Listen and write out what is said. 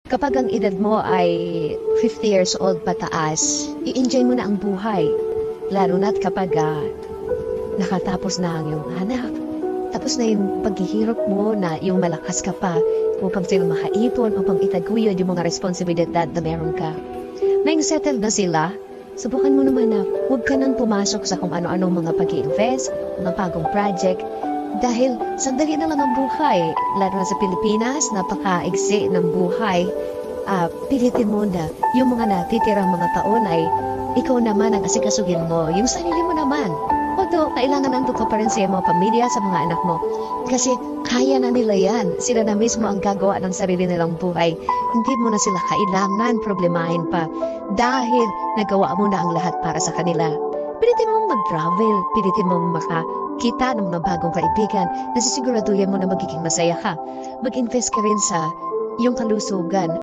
Kapag ang edad mo ay 50 years old pataas, i-enjoy mo na ang buhay. Lalo na't kapag nakatapos na ang iyong anak. Tapos na yung paghihirap mo na yung malakas ka pa upang sila makaipon, upang itaguyod yung mga responsibilidad na meron ka. Ngayong settled na sila, subukan mo naman na huwag ka nang pumasok sa kung ano-anong mga pag-i-invest, mga bagong project, dahil sandali na lang ang buhay, lalo na sa Pilipinas, napaka-igsi ng buhay. Pilitin mo na yung mga natitirang mga taon ay ikaw naman ang asikasuhin mo, yung sarili mo naman. Although, kailangan nandun ka pa rin sa mga pamilya, sa mga anak mo. Kasi kaya na nila yan. Sila na mismo ang gagawa ng sarili nilang buhay. Hindi mo na sila kailangan problemahin pa dahil nagawa mo na ang lahat para sa kanila. Pilitin mong mag-travel, pilitin mong makakita ng mga bagong kaibigan na sisiguraduhin mo na magiging masaya ka. Mag-invest ka rin sa iyong kalusugan.